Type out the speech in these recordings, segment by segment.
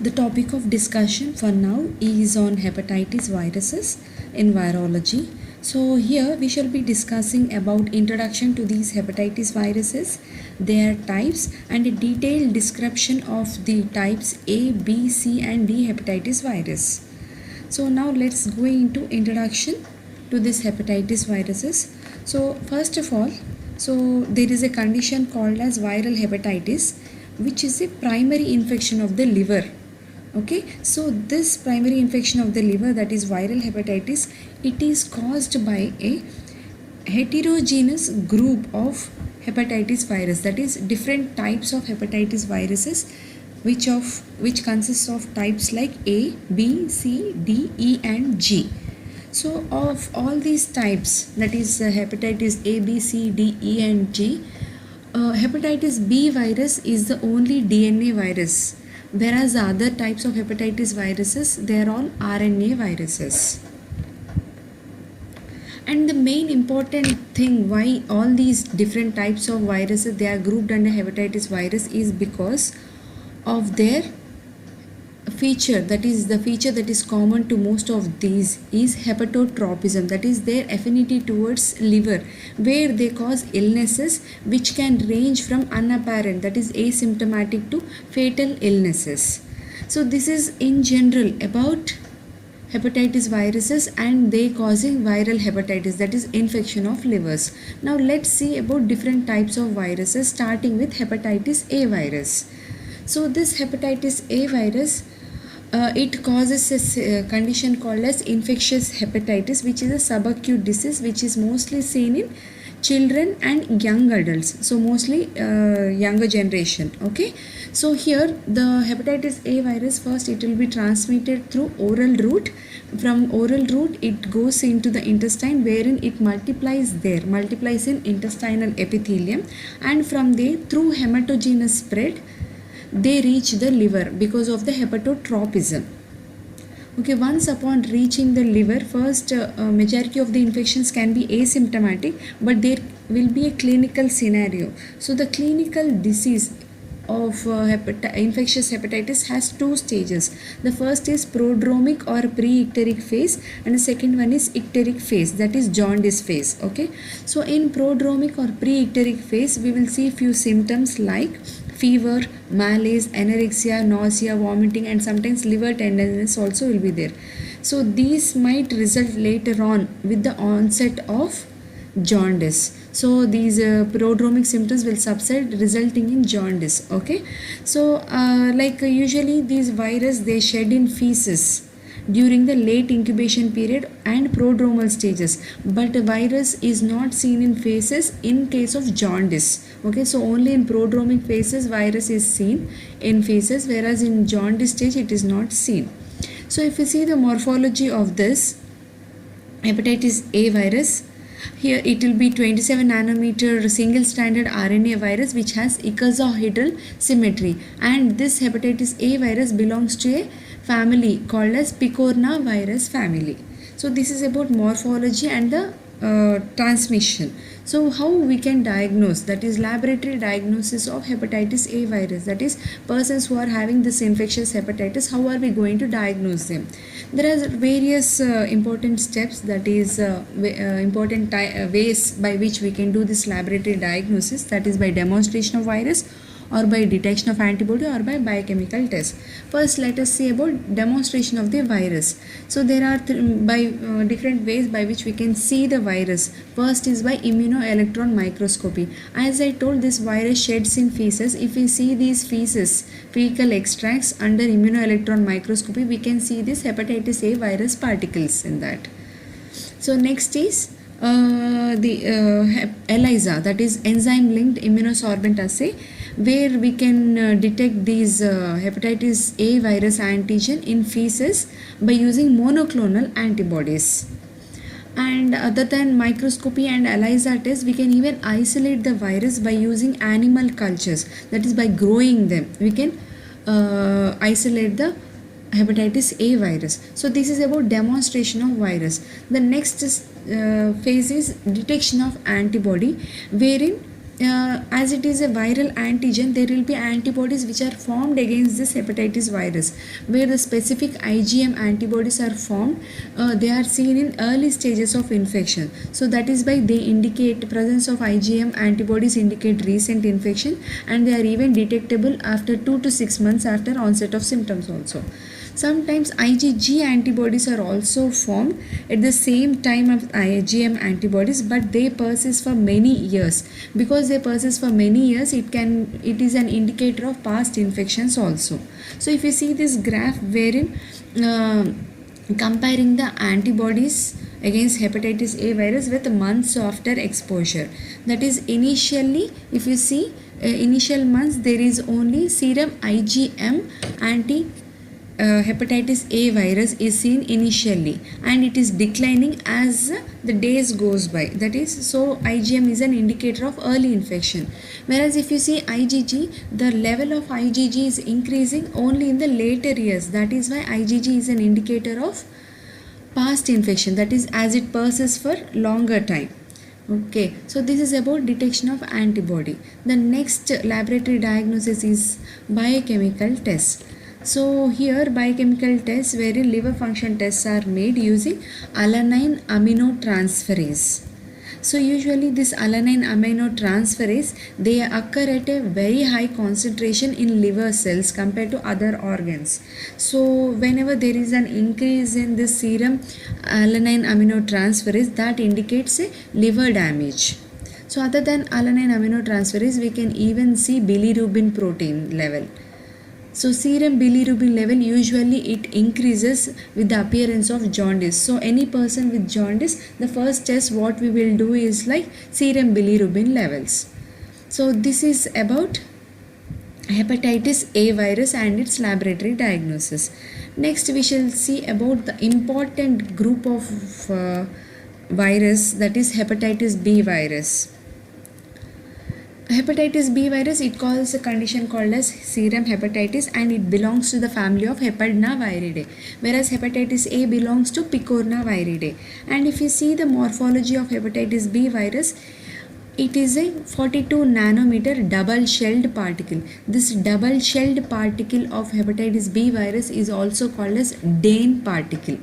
The topic of discussion for now is on hepatitis viruses in virology. So here we shall be discussing about introduction to these hepatitis viruses, their types, and a detailed description of the types A, B, C and D hepatitis virus. So now let's go into introduction to this hepatitis viruses. So first of all, there is a condition called as viral hepatitis, which is a primary infection of the liver. Okay, so this primary infection of the liver, that is viral hepatitis, it is caused by a heterogeneous group of hepatitis virus, that is different types of hepatitis viruses which consists of types like A, B, C, D, E and G. So of all these types, that is hepatitis A, B, C, D, E and G, hepatitis B virus is the only DNA virus, whereas the other types of hepatitis viruses, they are all RNA viruses. And the main important thing why all these different types of viruses they are grouped under hepatitis virus is because of their feature, that is the feature that is common to most of these is hepatotropism, that is their affinity towards liver, where they cause illnesses which can range from unapparent, that is asymptomatic, to fatal illnesses. So this is in general about hepatitis viruses and they causing viral hepatitis, that is infection of livers. Now let's see about different types of viruses, starting with hepatitis A virus. So this hepatitis A virus, it causes a condition called as infectious hepatitis, which is a subacute disease which is mostly seen in children and young adults, so mostly younger generation. Okay, so here the hepatitis A virus, first it will be transmitted through oral route. From oral route it goes into the intestine, wherein it multiplies in intestinal epithelium, and from there through hematogenous spread they reach the liver because of the hepatotropism. Okay, once upon reaching the liver, first majority of the infections can be asymptomatic, but there will be a clinical scenario. So the clinical disease of infectious hepatitis has two stages. The first is prodromic or pre-icteric phase, and the second one is icteric phase, that is jaundice phase. Okay, so in prodromic or pre-icteric phase we will see few symptoms like fever, malaise, anorexia, nausea, vomiting, and sometimes liver tenderness also will be there. So these might result later on with the onset of jaundice. So these prodromic symptoms will subside, resulting in jaundice. Okay, so usually these virus they shed in feces during the late incubation period and prodromal stages, but the virus is not seen in feces in case of jaundice. Okay, so only in prodromic phases virus is seen in feces, whereas in jaundice stage it is not seen. So if you see the morphology of this hepatitis A virus, here it will be 27 nanometer single stranded RNA virus which has icosahedral symmetry, and this hepatitis A virus belongs to a family called as picorna virus family. So this is about morphology and the transmission. So how we can diagnose, that is laboratory diagnosis of hepatitis A virus, that is persons who are having this infectious hepatitis, how are we going to diagnose them? There are various important steps, that is important ways by which we can do this laboratory diagnosis, that is by demonstration of virus or by detection of antibody or by biochemical test. First let us see about demonstration of the virus. So there are different ways by which we can see the virus. First is by immunoelectron microscopy. As I told, this virus sheds in feces. If we see these fecal extracts under immunoelectron microscopy, we can see this hepatitis A virus particles in that. So next is the ELISA, that is enzyme linked immunosorbent assay, where we can detect these hepatitis A virus antigen in feces by using monoclonal antibodies. And other than microscopy and ELISA tests, we can even isolate the virus by using animal cultures, that is by growing them we can isolate the hepatitis A virus. So this is about demonstration of virus. The next phase is detection of antibody, wherein as it is a viral antigen, there will be antibodies which are formed against this hepatitis virus. Where the specific IgM antibodies are formed, they are seen in early stages of infection. So that is why they indicate presence of IgM antibodies indicate recent infection, and they are even detectable after 2 to 6 months after onset of symptoms also. Sometimes IgG antibodies are also formed at the same time of IgM antibodies, but they persist for many years. Because they persist for many years, it is an indicator of past infections also. So if you see this graph wherein comparing the antibodies against hepatitis A virus with months after exposure, that is initially, if you see initial months, there is only serum IgM anti hepatitis A virus is seen initially, and it is declining as the days goes by. That is, so IgM is an indicator of early infection. Whereas if you see IgG, the level of IgG is increasing only in the later years. That is why IgG is an indicator of past infection, that is as it persists for longer time. Okay, so this is about detection of antibody. The next laboratory diagnosis is biochemical test. So here biochemical tests wherein liver function tests are made using alanine aminotransferase. So usually this alanine aminotransferase, they occur at a very high concentration in liver cells compared to other organs. So whenever there is an increase in this serum alanine aminotransferase, that indicates a liver damage. So other than alanine aminotransferase, we can even see bilirubin protein level. So serum bilirubin level, usually it increases with the appearance of jaundice. So any person with jaundice, the first test what we will do is like serum bilirubin levels. So this is about hepatitis A virus and its laboratory diagnosis. Next we shall see about the important group of virus, that is hepatitis B virus. Hepatitis B virus, it causes a condition called as serum hepatitis, and it belongs to the family of Hepadnaviridae, whereas hepatitis A belongs to Picornaviridae. And if you see the morphology of hepatitis B virus, it is a 42 nanometer double shelled particle. This double shelled particle of hepatitis B virus is also called as Dane particle.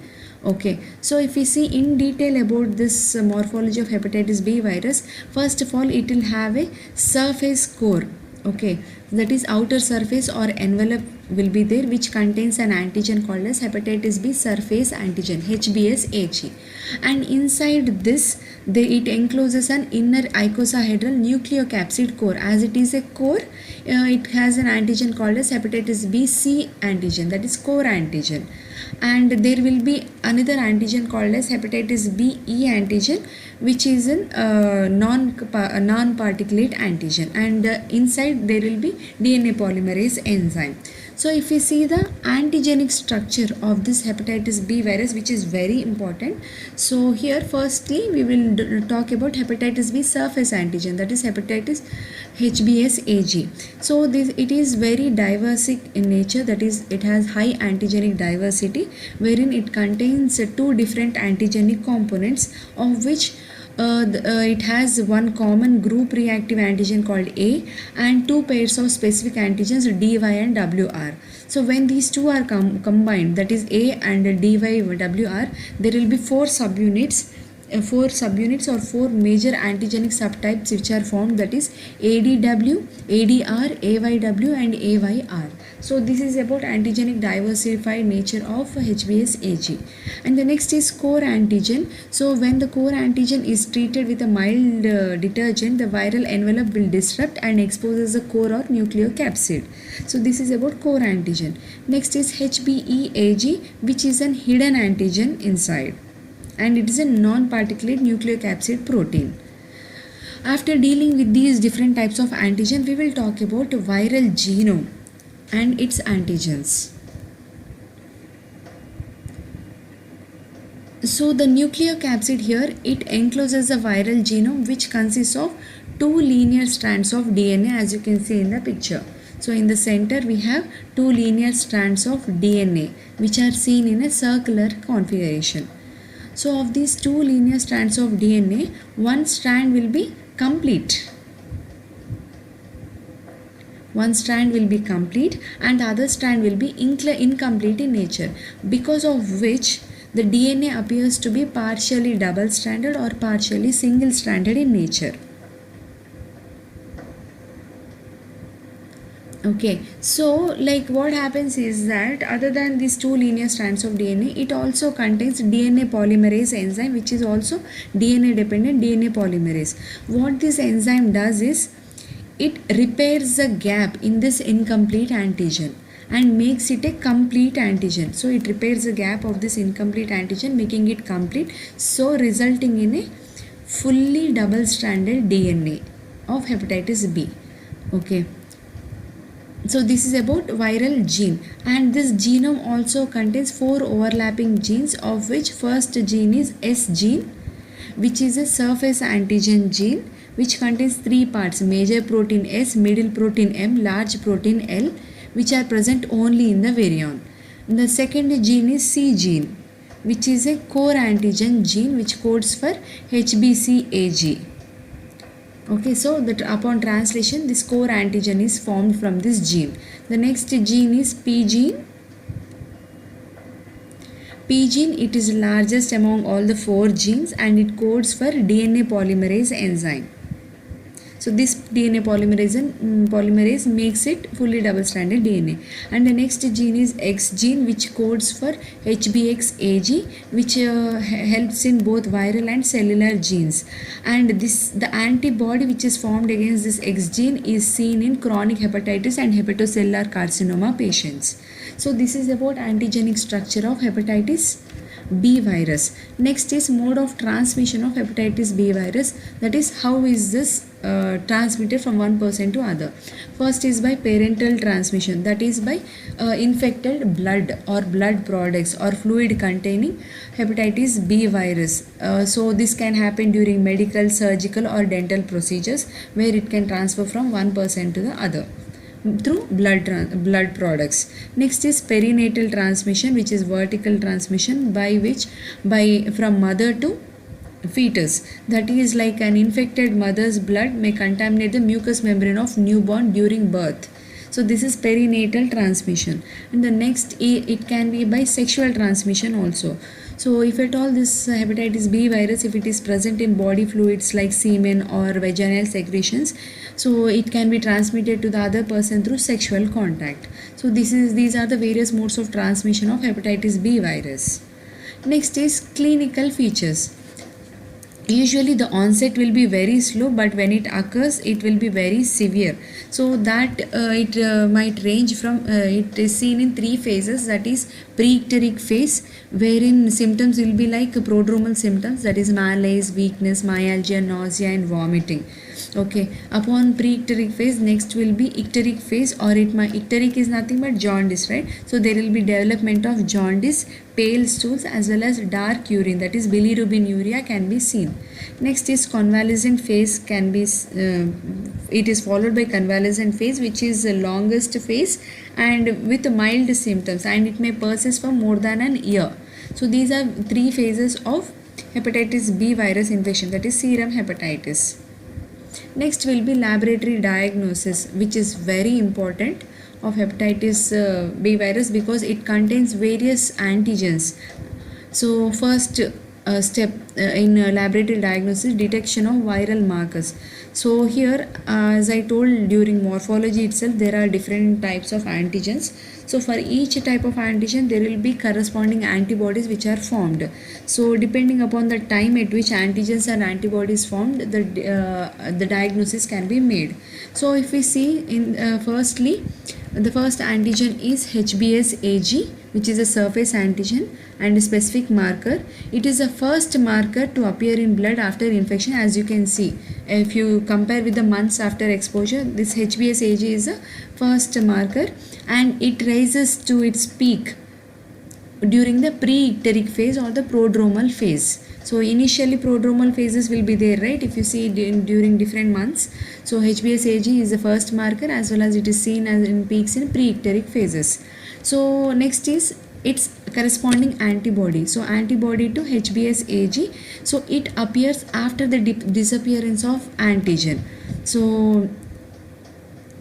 Okay, so if we see in detail about this morphology of hepatitis B virus, first of all it will have a surface core. Okay, that is outer surface or envelope will be there, which contains an antigen called as hepatitis B surface antigen, HBsAg, and inside this it encloses an inner icosahedral nucleocapsid core. As it is a core, it has an antigen called as hepatitis B C antigen, that is core antigen, and there will be another antigen called as hepatitis B E antigen, which is a non-particulate antigen, and inside there will be DNA polymerase enzyme. So if we see the antigenic structure of this hepatitis B virus, which is very important, so here firstly we will talk about hepatitis B surface antigen, that is hepatitis HBsAg. So it is very diverse in nature, that is it has high antigenic diversity, wherein it contains two different antigenic components, of which it has one common group reactive antigen called A and two pairs of specific antigens DY and WR. So when these two are combined, that is A and DY WR, there will be four subunits or four major antigenic subtypes which are formed, that is ADW, ADR, AYW and AYR. So this is about antigenic diversified nature of HBsAg. And the next is core antigen. So when the core antigen is treated with a mild detergent, the viral envelope will disrupt and exposes the core or nucleocapsid. So this is about core antigen. Next is HBeAg, which is an hidden antigen inside, and it is a non-particulate nucleocapsid protein. After dealing with these different types of antigen, we will talk about viral genome and its antigens. So the nucleocapsid here, it encloses the viral genome, which consists of two linear strands of DNA, as you can see in the picture. So in the center we have two linear strands of DNA, which are seen in a circular configuration. So of these two linear strands of DNA, one strand will be complete. One strand will be complete and the other strand will be incomplete in nature, because of which the DNA appears to be partially double stranded or partially single stranded in nature. Okay, so like what happens is that other than these two linear strands of DNA, it also contains DNA polymerase enzyme, which is also DNA dependent DNA polymerase. What this enzyme does is it repairs the gap in this incomplete antigen and makes it a complete antigen. So it repairs the gap of this incomplete antigen, making it complete, so resulting in a fully double stranded DNA of hepatitis B. Okay, so this is about viral gene, and this genome also contains 4 overlapping genes, of which first gene is S gene, which is a surface antigen gene which contains 3 parts: major protein S, middle protein M, large protein L, which are present only in the virion. And the second gene is C gene, which is a core antigen gene which codes for HBCAG. Okay, so that upon translation this core antigen is formed from this gene. The next gene is P gene. P gene, it is largest among all the 4 genes and it codes for DNA polymerase enzyme. So this DNA polymerase makes it fully double stranded DNA. And the next gene is X gene, which codes for HBxAg, which helps in both viral and cellular genes. And the antibody which is formed against this X gene is seen in chronic hepatitis and hepatocellular carcinoma patients. So this is about antigenic structure of hepatitis B virus. Next is mode of transmission of hepatitis B virus, that is how is this transmitted from one person to other. First is by parental transmission, that is by infected blood or blood products or fluid containing hepatitis B virus. So this can happen during medical, surgical or dental procedures, where it can transfer from one person to the other through blood products. Next is perinatal transmission, which is vertical transmission by from mother to fetus, that is like an infected mother's blood may contaminate the mucous membrane of newborn during birth. So this is perinatal transmission. And the next, it can be by sexual transmission also. So if at all this hepatitis B virus, if it is present in body fluids like semen or vaginal secretions, so it can be transmitted to the other person through sexual contact. So these are the various modes of transmission of hepatitis B virus. Next is clinical features. Usually the onset will be very slow, but when it occurs it will be very severe. So that it might range from it is seen in 3 phases, that is pre-icteric phase, wherein symptoms will be like prodromal symptoms, that is malaise, weakness, myalgia, nausea and vomiting. Okay, upon pre-icteric phase, next will be icteric phase, or icteric is nothing but jaundice, right? So there will be development of jaundice, pale stools as well as dark urine, that is bilirubinuria can be seen. Next is convalescent phase, can be it is followed by convalescent phase, which is the longest phase and with mild symptoms, and it may persist for more than an year. So these are 3 phases of hepatitis B virus infection, that is serum hepatitis. Next will be laboratory diagnosis, which is very important of hepatitis B virus because it contains various antigens. So first step in laboratory diagnosis, detection of viral markers. So here as I told during morphology itself, there are different types of antigens. So for each type of antigen there will be corresponding antibodies which are formed. So depending upon the time at which antigens and antibodies formed, the diagnosis can be made. So if we see in firstly, the first antigen is HBsAg, which is a surface antigen and a specific marker. It is the first marker to appear in blood after infection. As you can see, if you compare with the months after exposure, this HBsAg is the first marker and it rises to its peak during the pre-icteric phase or the prodromal phase. So initially prodromal phases will be there, right? If you see during different months. So HBsAg is the first marker as well as it is seen as in peaks in pre-icteric phases. So next is its corresponding antibody. So antibody to HBsAg. So it appears after the disappearance of antigen. So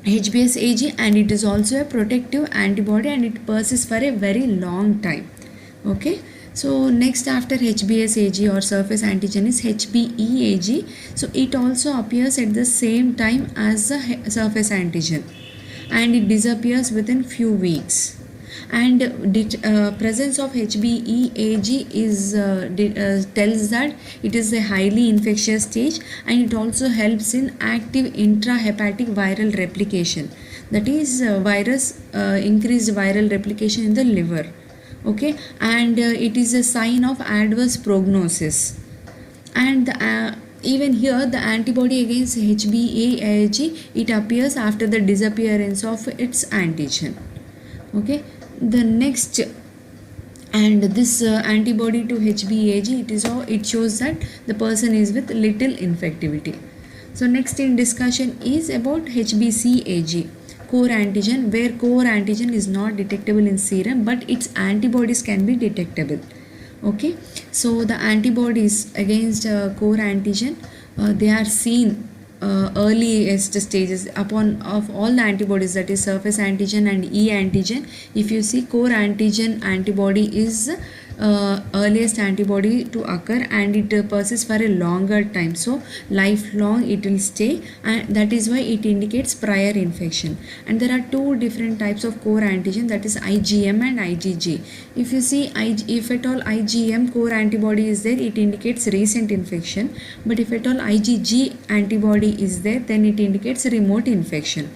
HBsAg, and it is also a protective antibody and it persists for a very long time. Okay, so next after HBsAg or surface antigen is HBeAg. So it also appears at the same time as the surface antigen and it disappears within few weeks. And presence of HBeAg is tells that it is a highly infectious stage, and it also helps in active intrahepatic viral replication, that is virus increased viral replication in the liver. Okay, and it is a sign of adverse prognosis. And even here the antibody against HBeAg, it appears after the disappearance of its antigen. Okay, the next, and this antibody to HBeAg, it shows that the person is with little infectivity. So next in discussion is about HBcAg, core antigen, where core antigen is not detectable in serum but its antibodies can be detectable. Okay, so the antibodies against core antigen, they are seen earliest stages upon of all the antibodies, that is surface antigen and E antigen. If you see, core antigen antibody is earliest antibody to occur and it persists for a longer time, so lifelong it will stay, and that is why it indicates prior infection. And there are two different types of core antigen, that is IgM and IgG. If you see, if at all IgM core antibody is there, it indicates recent infection, but if at all IgG antibody is there, then it indicates remote infection.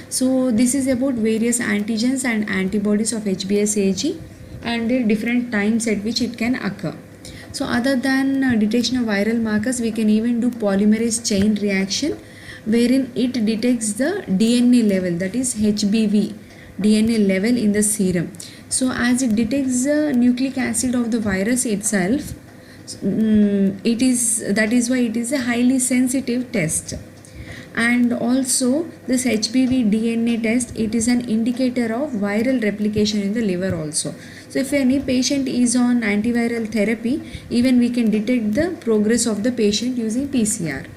So this is about various antigens and antibodies of HBsAg and the different times at which it can occur. So other than detection of viral markers, we can even do polymerase chain reaction, wherein it detects the DNA level, that is HBV DNA level in the serum. So as it detects the nucleic acid of the virus itself, that is why it is a highly sensitive test. And also this HBV DNA test, it is an indicator of viral replication in the liver also. So if any patient is on antiviral therapy, even we can detect the progress of the patient using PCR.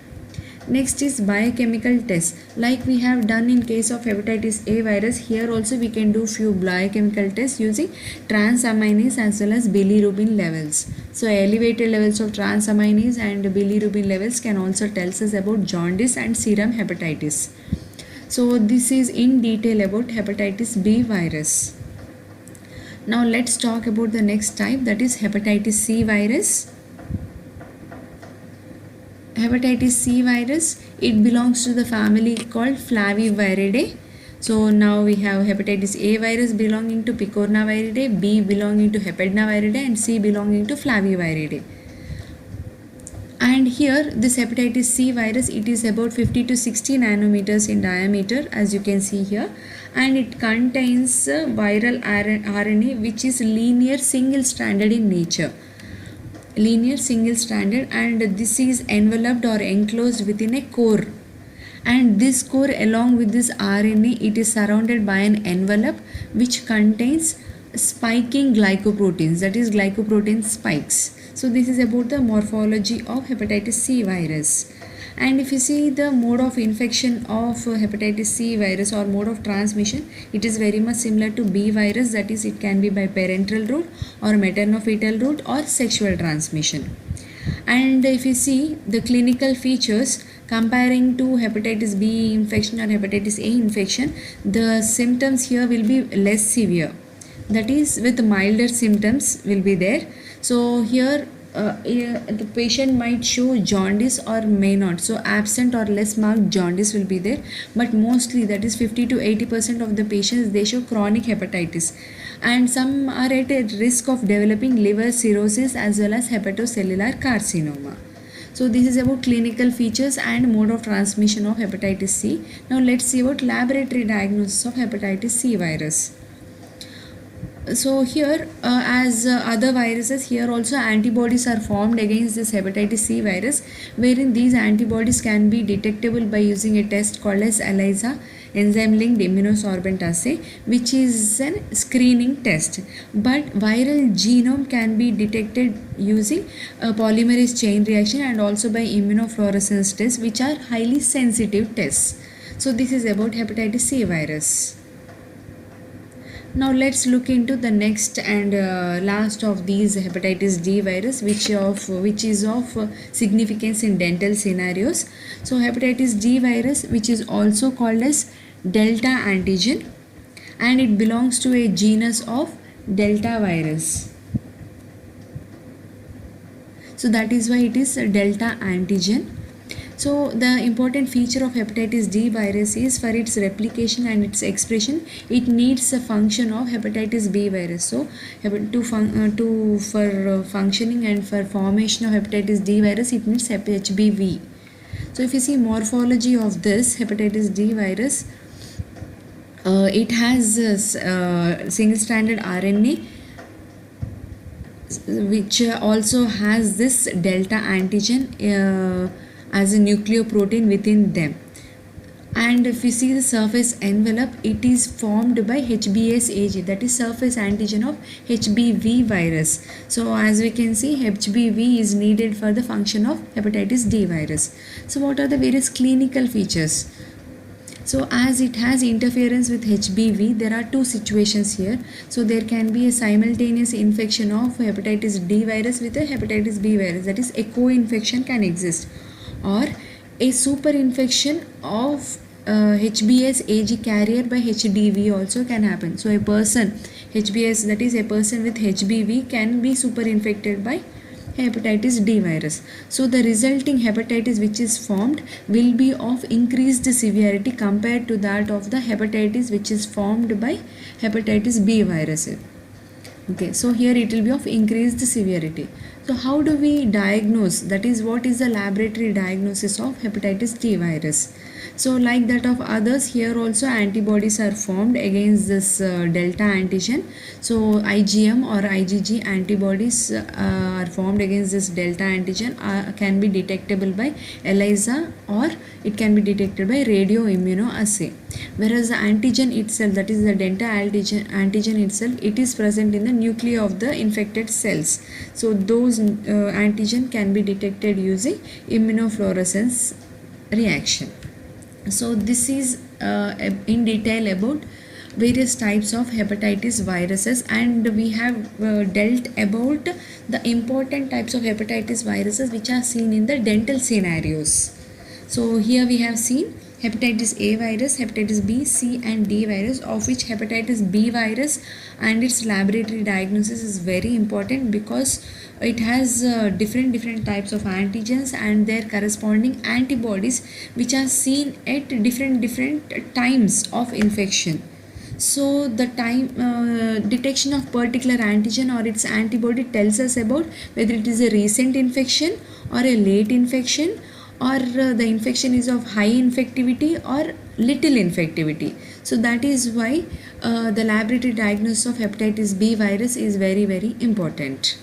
Next is biochemical tests, like we have done in case of hepatitis A virus. Here also we can do few biochemical tests using transaminase as well as bilirubin levels. So elevated levels of transaminase and bilirubin levels can also tell us about jaundice and serum hepatitis. So this is in detail about hepatitis B virus. Now let's talk about the next type, that is hepatitis C virus. Hepatitis C virus, it belongs to the family called Flaviviridae. So now we have hepatitis A virus belonging to Picornaviridae, B belonging to Hepatnaviridae, and C belonging to Flaviviridae. And here this hepatitis C virus, it is about 50 to 60 nanometers in diameter, as you can see here, and it contains viral RNA which is linear single stranded in nature. Linear single stranded, and this is enveloped or enclosed within a core, and this core along with this RNA, it is surrounded by an envelope which contains spiking glycoproteins, that is glycoprotein spikes. So this is about the morphology of hepatitis C virus. And if you see the mode of infection of hepatitis C virus or mode of transmission, it is very much similar to B virus, that is it can be by parental route or maternal-fetal route or sexual transmission. And if you see the clinical features comparing to hepatitis B infection or hepatitis A infection, the symptoms here will be less severe, that is with milder symptoms will be there. So here the patient might show jaundice or may not, so absent or less marked jaundice will be there, but mostly, that is 50 to 80% of the patients, they show chronic hepatitis, and some are at a risk of developing liver cirrhosis as well as hepatocellular carcinoma. So this is about clinical features and mode of transmission of hepatitis C. Now let's see about laboratory diagnosis of hepatitis C virus. So here as other viruses, here also antibodies are formed against this hepatitis C virus, wherein these antibodies can be detectable by using a test called as ELISA, enzyme linked immunosorbent assay, which is an screening test. But viral genome can be detected using a polymerase chain reaction and also by immunofluorescence tests, which are highly sensitive tests. So this is about hepatitis C virus. Now let's look into the next and last of these hepatitis D virus, which is of significance in dental scenarios. So hepatitis D virus, which is also called as delta antigen, and it belongs to a genus of delta virus. So that is why it is a delta antigen. So the important feature of hepatitis D virus is for its replication and its expression, it needs a function of hepatitis B virus. So for functioning and for formation of hepatitis D virus, it needs HBV. So if you see morphology of this hepatitis D virus, it has single-stranded RNA, which also has this delta antigen as a nucleoprotein within them. And if you see the surface envelope, it is formed by HBsAg, that is surface antigen of HBV virus. So as we can see, HBV is needed for the function of hepatitis D virus. So what are the various clinical features? So as it has interference with HBV, there are two situations here. So there can be a simultaneous infection of hepatitis D virus with a hepatitis B virus, that is a co-infection can exist, or a superinfection of HBsAg carrier by HDV also can happen. So a person HBs, that is a person with HBV, can be superinfected by hepatitis D virus. So the resulting hepatitis which is formed will be of increased severity compared to that of the hepatitis which is formed by hepatitis B virus. Okay, so here it will be of increased severity. So how do we diagnose, that is what is the laboratory diagnosis of hepatitis D virus? So like that of others, here also antibodies are formed against this delta antigen. So IgM or IgG antibodies are formed against this delta antigen, can be detectable by ELISA, or it can be detected by radioimmunoassay. Whereas the antigen itself, that is the delta antigen itself, it is present in the nuclei of the infected cells. So those antigen can be detected using immunofluorescence reaction. So this is in detail about various types of hepatitis viruses, and we have dealt about the important types of hepatitis viruses which are seen in the dental scenarios. So here we have seen hepatitis A virus, hepatitis B, C and D virus, of which hepatitis B virus and its laboratory diagnosis is very important, because it has different types of antigens and their corresponding antibodies which are seen at different times of infection. So the time detection of particular antigen or its antibody tells us about whether it is a recent infection or a late infection, or the infection is of high infectivity or little infectivity. So that is why the laboratory diagnosis of hepatitis B virus is very important.